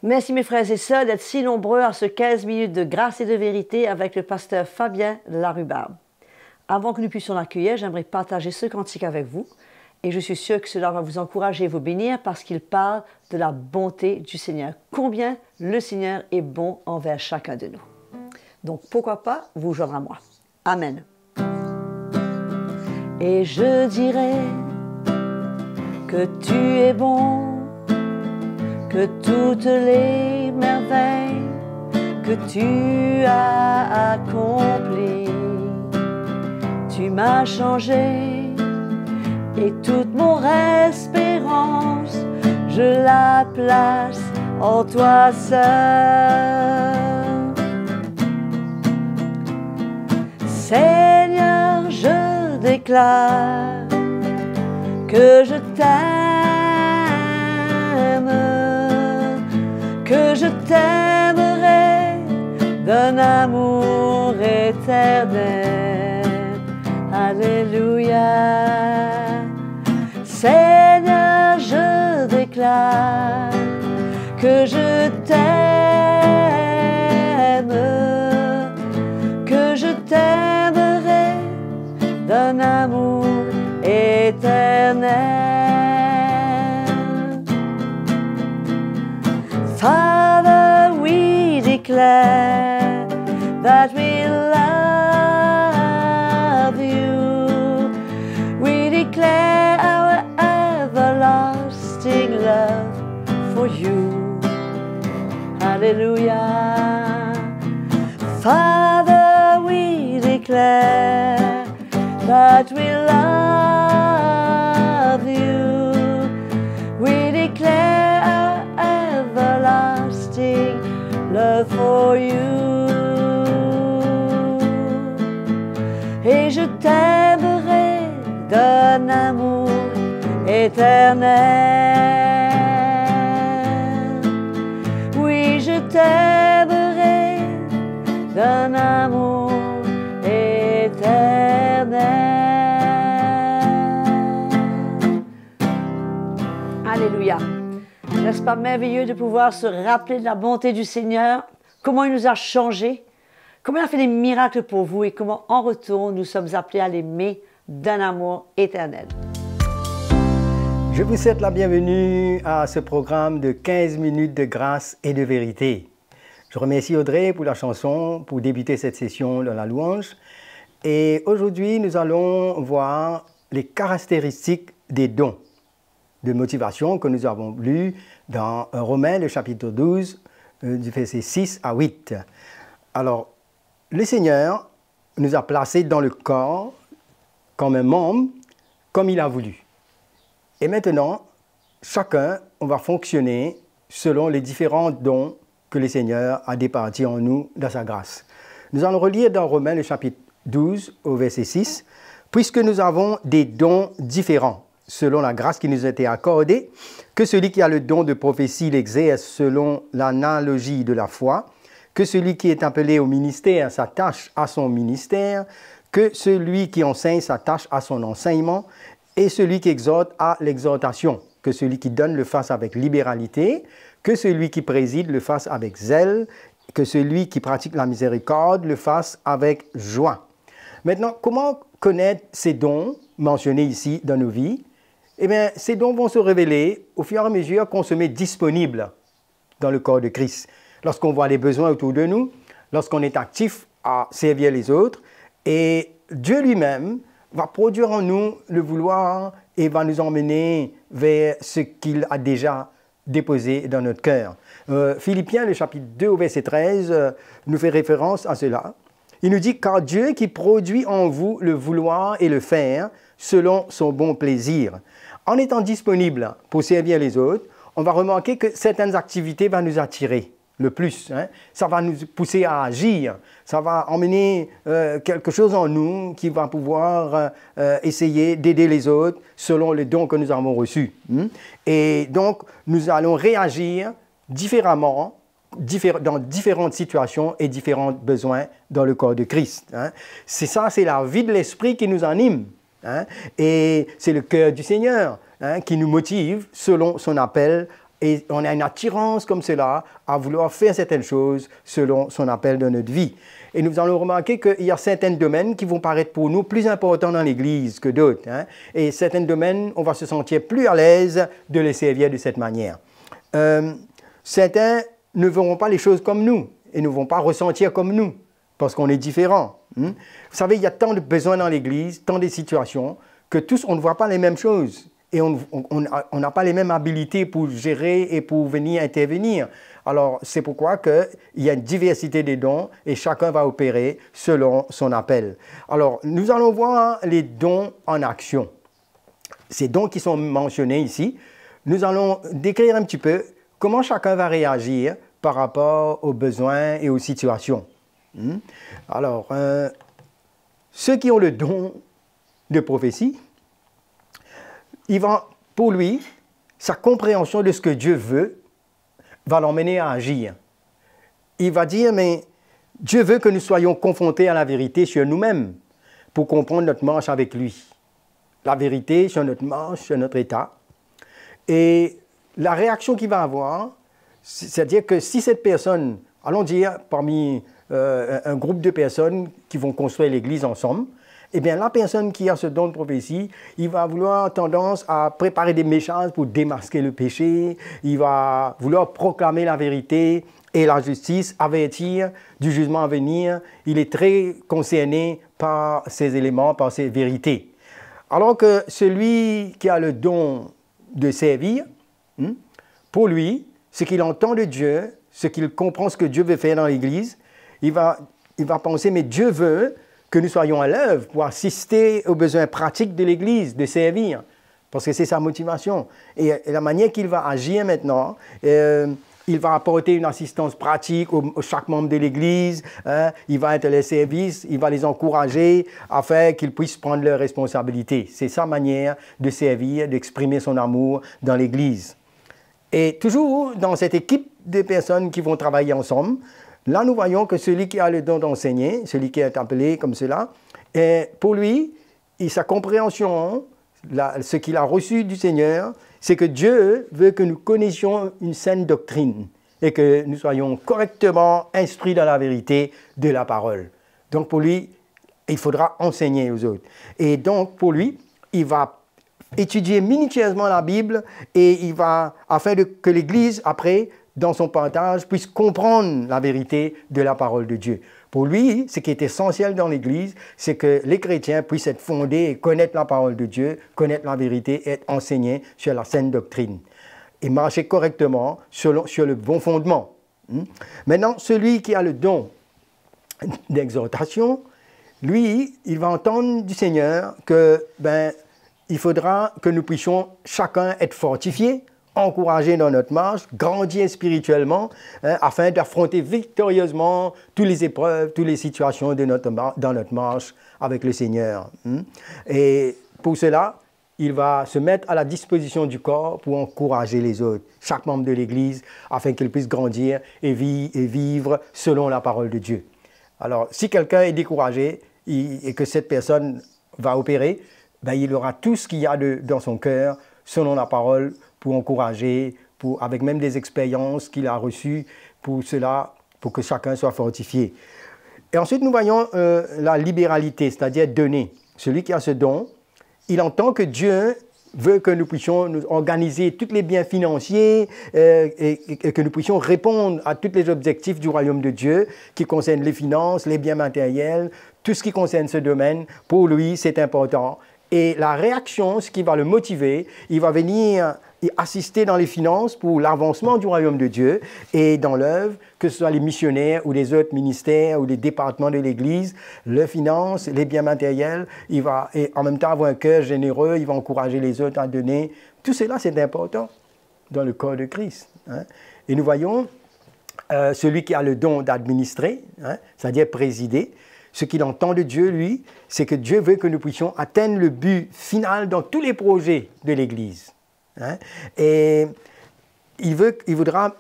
Merci mes frères et sœurs d'être si nombreux à ce 15 minutes de grâce et de vérité avec le pasteur Fabien de la Rhubarbe. Avant que nous puissions l'accueillir, j'aimerais partager ce cantique avec vous et je suis sûre que cela va vous encourager et vous bénir parce qu'il parle de la bonté du Seigneur. Combien le Seigneur est bon envers chacun de nous. Donc pourquoi pas vous joindre à moi. Amen. Et je dirai que tu es bon, que toutes les merveilles que tu as accomplies, tu m'as changé et toute mon espérance, je la place en toi seul. Seigneur, je déclare que je t'aime, que je t'aimerai d'un amour éternel. Alléluia. Seigneur, je déclare que je t'aime, que je t'aimerai d'un amour éternel. Father, we declare that we love you. We declare our everlasting love for you. Hallelujah. Father, we declare that we love you. We declare our everlasting love for you. Et je t'aimerai d'un amour éternel. Oui, je t'aimerai d'un amour éternel. Alléluia. N'est-ce pas merveilleux de pouvoir se rappeler de la bonté du Seigneur, comment il nous a changés, comment il a fait des miracles pour vous et comment en retour nous sommes appelés à l'aimer d'un amour éternel. Je vous souhaite la bienvenue à ce programme de 15 minutes de grâce et de vérité. Je remercie Audrey pour la chanson, pour débuter cette session dans la louange. Et aujourd'hui, nous allons voir les caractéristiques des dons de motivation que nous avons lus dans Romains, le chapitre 12, du verset 6 à 8. Alors, le Seigneur nous a placés dans le corps comme un membre, comme il a voulu. Et maintenant, chacun, on va fonctionner selon les différents dons que le Seigneur a départis en nous dans sa grâce. Nous allons relire dans Romains le chapitre 12 au verset 6. « Puisque nous avons des dons différents, selon la grâce qui nous a été accordée, que celui qui a le don de prophétie l'exerce selon l'analogie de la foi, que celui qui est appelé au ministère s'attache à son ministère, que celui qui enseigne s'attache à son enseignement, et celui qui exhorte à l'exhortation, que celui qui donne le fasse avec libéralité, que celui qui préside le fasse avec zèle, que celui qui pratique la miséricorde le fasse avec joie. » Maintenant, comment connaître ces dons mentionnés ici dans nos vies? Eh bien, ces dons vont se révéler au fur et à mesure qu'on se met disponible dans le corps de Christ. Lorsqu'on voit les besoins autour de nous, lorsqu'on est actif à servir les autres, et Dieu lui-même va produire en nous le vouloir et va nous emmener vers ce qu'il a déjà déposé dans notre cœur. Philippiens, le chapitre 2 au verset 13, nous fait référence à cela. Il nous dit « Car Dieu qui produit en vous le vouloir et le faire selon son bon plaisir. » En étant disponible pour servir les autres, on va remarquer que certaines activités vont nous attirer le plus. Ça va nous pousser à agir. Ça va emmener quelque chose en nous qui va pouvoir essayer d'aider les autres selon les dons que nous avons reçus. Et donc, nous allons réagir différemment dans différentes situations et différents besoins dans le corps de Christ. C'est ça, c'est la vie de l'Esprit qui nous anime. Et c'est le cœur du Seigneur qui nous motive selon son appel Et on a une attirance comme cela à vouloir faire certaines choses selon son appel dans notre vie. Et nous allons remarquer qu'il y a certains domaines qui vont paraître pour nous plus importants dans l'Église que d'autres. Hein. Et certains domaines, on va se sentir plus à l'aise de les servir de cette manière. Certains ne verront pas les choses comme nous et ne vont pas ressentir comme nous parce qu'on est différents. Vous savez, il y a tant de besoins dans l'Église, tant de situations, que tous, on ne voit pas les mêmes choses. Et on n'a pas les mêmes habilités pour gérer et pour venir intervenir. Alors, c'est pourquoi il y a une diversité des dons et chacun va opérer selon son appel. Alors, nous allons voir les dons en action. Ces dons qui sont mentionnés ici, nous allons décrire un petit peu comment chacun va réagir par rapport aux besoins et aux situations. Alors, ceux qui ont le don de prophétie, pour lui, sa compréhension de ce que Dieu veut va l'emmener à agir. Il va dire, mais Dieu veut que nous soyons confrontés à la vérité sur nous-mêmes pour comprendre notre marche avec lui. La vérité sur notre marche, sur notre état. Et la réaction qu'il va avoir, c'est-à-dire que si cette personne, allons dire parmi un groupe de personnes qui vont construire l'Église ensemble, eh bien, la personne qui a ce don de prophétie, il va vouloir tendance à préparer des messages pour démasquer le péché, il va vouloir proclamer la vérité et la justice, avertir du jugement à venir. Il est très concerné par ces éléments, par ces vérités. Alors que celui qui a le don de servir, pour lui, ce qu'il entend de Dieu, ce qu'il comprend ce que Dieu veut faire dans l'Église, il va penser, mais Dieu veut que nous soyons à l'œuvre pour assister aux besoins pratiques de l'Église, de servir, parce que c'est sa motivation. Et la manière qu'il va agir maintenant, il va apporter une assistance pratique à chaque membre de l'Église, il va être les services, il va les encourager afin qu'ils puissent prendre leurs responsabilités. C'est sa manière de servir, d'exprimer son amour dans l'Église. Et toujours dans cette équipe de personnes qui vont travailler ensemble, là, nous voyons que celui qui a le don d'enseigner, celui qui est appelé comme cela, pour lui, sa compréhension, ce qu'il a reçu du Seigneur, c'est que Dieu veut que nous connaissions une saine doctrine et que nous soyons correctement instruits dans la vérité de la parole. Donc, pour lui, il faudra enseigner aux autres. Et donc, pour lui, il va étudier minutieusement la Bible et afin que l'Église, après, dans son partage, puisse comprendre la vérité de la parole de Dieu. Pour lui, ce qui est essentiel dans l'Église, c'est que les chrétiens puissent être fondés et connaître la parole de Dieu, connaître la vérité et être enseignés sur la saine doctrine. Et marcher correctement sur le bon fondement. Maintenant, celui qui a le don d'exhortation, lui, il va entendre du Seigneur il faudra que nous puissions chacun être fortifiés, encouragés dans notre marche, grandir spirituellement, afin d'affronter victorieusement toutes les épreuves, toutes les situations dans notre marche avec le Seigneur. Et pour cela, il va se mettre à la disposition du corps pour encourager les autres, chaque membre de l'Église, afin qu'il puisse grandir et vivre selon la parole de Dieu. Alors, si quelqu'un est découragé et que cette personne va opérer, il aura tout ce qu'il y a dans son cœur, selon la parole, pour encourager, avec même des expériences qu'il a reçues pour cela, pour que chacun soit fortifié. Et ensuite, nous voyons la libéralité, c'est-à-dire donner. Celui qui a ce don, il entend que Dieu veut que nous puissions nous organiser tous les biens financiers et que nous puissions répondre à tous les objectifs du royaume de Dieu qui concernent les finances, les biens matériels, tout ce qui concerne ce domaine. Pour lui, c'est important. Et la réaction, ce qui va le motiver, il va venir assister dans les finances pour l'avancement du royaume de Dieu et dans l'œuvre, que ce soit les missionnaires ou les autres ministères ou les départements de l'Église, les finances, les biens matériels, il va et en même temps avoir un cœur généreux, il va encourager les autres à donner. Tout cela, c'est important dans le corps de Christ. Et nous voyons celui qui a le don d'administrer, c'est-à-dire présider. Ce qu'il entend de Dieu, lui, c'est que Dieu veut que nous puissions atteindre le but final dans tous les projets de l'Église. Et il voudra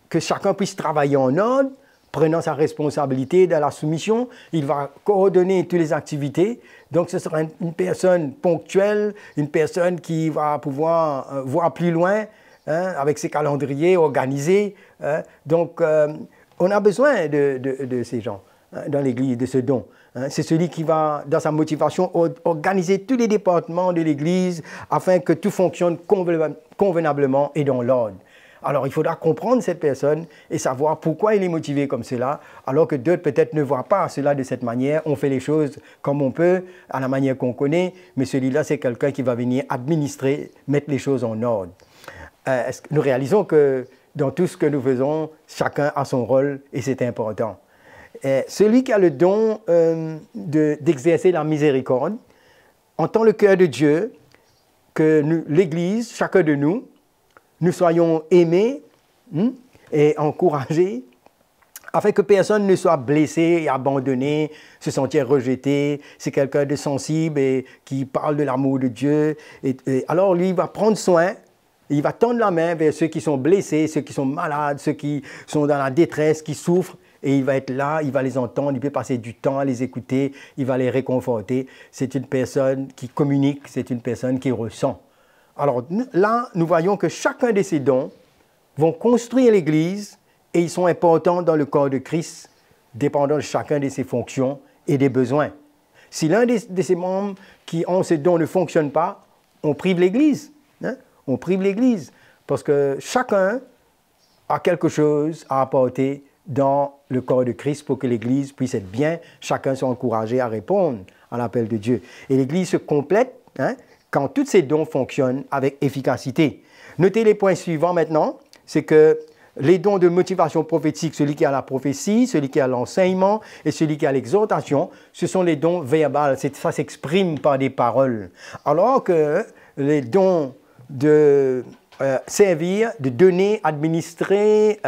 que chacun puisse travailler en ordre, prenant sa responsabilité dans la soumission. Il va coordonner toutes les activités. Donc, ce sera une personne ponctuelle, une personne qui va pouvoir voir plus loin, hein, avec ses calendriers organisés. Hein. Donc, on a besoin de ces gens hein, dans l'Église, de ce don. Hein. C'est celui qui va, dans sa motivation, organiser tous les départements de l'Église afin que tout fonctionne convenablement et dans l'ordre. Alors, il faudra comprendre cette personne et savoir pourquoi il est motivé comme cela, alors que d'autres peut-être ne voient pas cela de cette manière. On fait les choses comme on peut, à la manière qu'on connaît, mais celui-là, c'est quelqu'un qui va venir administrer, mettre les choses en ordre. Nous réalisons que dans tout ce que nous faisons, chacun a son rôle et c'est important. Celui qui a le don d'exercer la miséricorde entend le cœur de Dieu que l'Église, chacun de nous soyons aimés et encouragés afin que personne ne soit blessé et abandonné, se sentir rejeté. C'est quelqu'un de sensible et qui parle de l'amour de Dieu. Et alors lui, il va prendre soin, il va tendre la main vers ceux qui sont blessés, ceux qui sont malades, ceux qui sont dans la détresse, qui souffrent. Et il va être là, il va les entendre, il peut passer du temps à les écouter, il va les réconforter. C'est une personne qui communique, c'est une personne qui ressent. Alors là, nous voyons que chacun de ces dons vont construire l'Église et ils sont importants dans le corps de Christ, dépendant de chacun de ses fonctions et des besoins. Si l'un de ces membres qui ont ces dons ne fonctionne pas, on prive l'Église. Hein? On prive l'Église parce que chacun a quelque chose à apporter dans le corps de Christ pour que l'Église puisse être bien, chacun soit encouragé à répondre à l'appel de Dieu. Et l'Église se complète hein, quand tous ces dons fonctionnent avec efficacité. Notez les points suivants maintenant, c'est que les dons de motivation prophétique, celui qui a la prophétie, celui qui a l'enseignement et celui qui a l'exhortation, ce sont les dons verbales, ça s'exprime par des paroles. Alors que les dons de servir, de donner, administrer,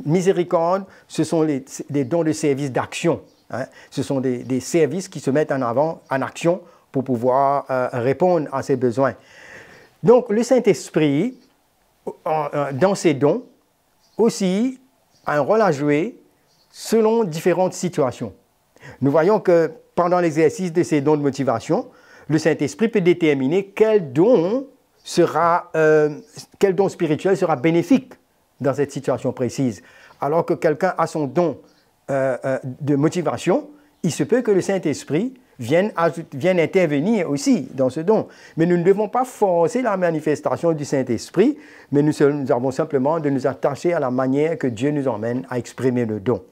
miséricorde, ce sont des dons de service d'action. Hein. Ce sont des services qui se mettent en avant, en action, pour pouvoir répondre à ses besoins. Donc, le Saint-Esprit, dans ses dons, aussi a un rôle à jouer selon différentes situations. Nous voyons que pendant l'exercice de ces dons de motivation, le Saint-Esprit peut déterminer quel don spirituel sera bénéfique dans cette situation précise. Alors que quelqu'un a son don de motivation, il se peut que le Saint-Esprit vienne intervenir aussi dans ce don. Mais nous ne devons pas forcer la manifestation du Saint-Esprit, mais nous avons simplement de nous attacher à la manière que Dieu nous emmène à exprimer le don.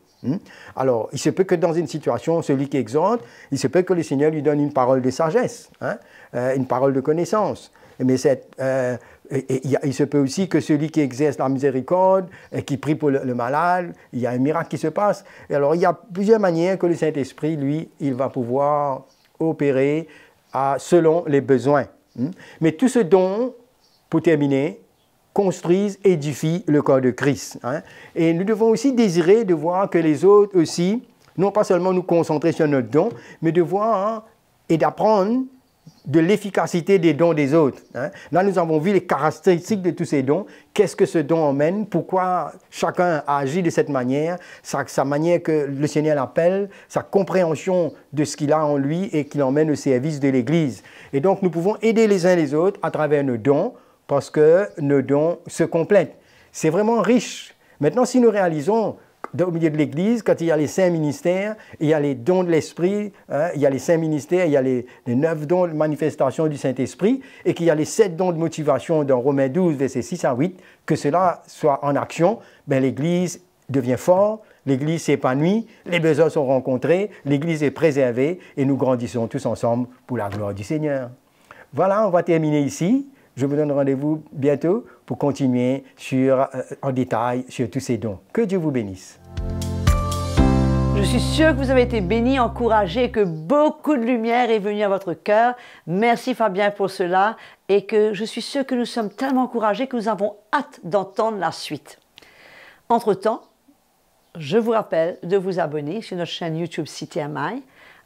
Alors, il se peut que dans une situation, celui qui exhorte, il se peut que le Seigneur lui donne une parole de sagesse, hein, une parole de connaissance. Mais il se peut aussi que celui qui exerce la miséricorde, qui prie pour le malade, il y a un miracle qui se passe. Et alors, il y a plusieurs manières que le Saint-Esprit, lui, il va pouvoir opérer selon les besoins. Mais tout ce don, pour terminer, construisent, édifient le corps de Christ. Hein. Et nous devons aussi désirer de voir que les autres aussi, non pas seulement nous concentrer sur notre don, mais de voir et d'apprendre de l'efficacité des dons des autres. Hein. Là, nous avons vu les caractéristiques de tous ces dons. Qu'est-ce que ce don emmène? Pourquoi chacun agit de cette manière? Sa manière que le Seigneur l'appelle, sa compréhension de ce qu'il a en lui et qu'il emmène au service de l'Église. Et donc, nous pouvons aider les uns les autres à travers nos dons parce que nos dons se complètent. C'est vraiment riche. Maintenant, si nous réalisons au milieu de l'Église, quand il y a les 5 ministères, il y a les dons de l'Esprit, hein, il y a les 5 ministères, il y a les 9 dons de manifestation du Saint-Esprit, et qu'il y a les 7 dons de motivation dans Romains 12, versets 6 à 8, que cela soit en action, ben l'Église devient forte, l'Église s'épanouit, les besoins sont rencontrés, l'Église est préservée, et nous grandissons tous ensemble pour la gloire du Seigneur. Voilà, on va terminer ici. Je vous donne rendez-vous bientôt pour continuer en détail sur tous ces dons. Que Dieu vous bénisse. Je suis sûre que vous avez été bénis, encouragés, que beaucoup de lumière est venue à votre cœur. Merci Fabien pour cela et que je suis sûre que nous sommes tellement encouragés que nous avons hâte d'entendre la suite. Entre-temps, je vous rappelle de vous abonner sur notre chaîne YouTube CTMI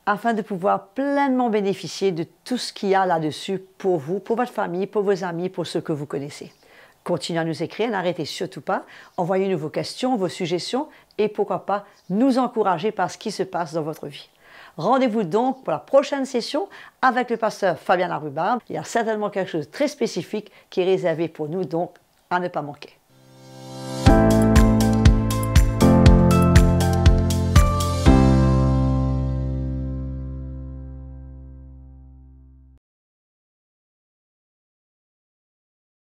afin de pouvoir pleinement bénéficier de tout ce qu'il y a là-dessus pour vous, pour votre famille, pour vos amis, pour ceux que vous connaissez. Continuez à nous écrire, n'arrêtez surtout pas. Envoyez-nous vos questions, vos suggestions et pourquoi pas nous encourager par ce qui se passe dans votre vie. Rendez-vous donc pour la prochaine session avec le pasteur Fabien Larrubarbe. Il y a certainement quelque chose de très spécifique qui est réservé pour nous, donc à ne pas manquer.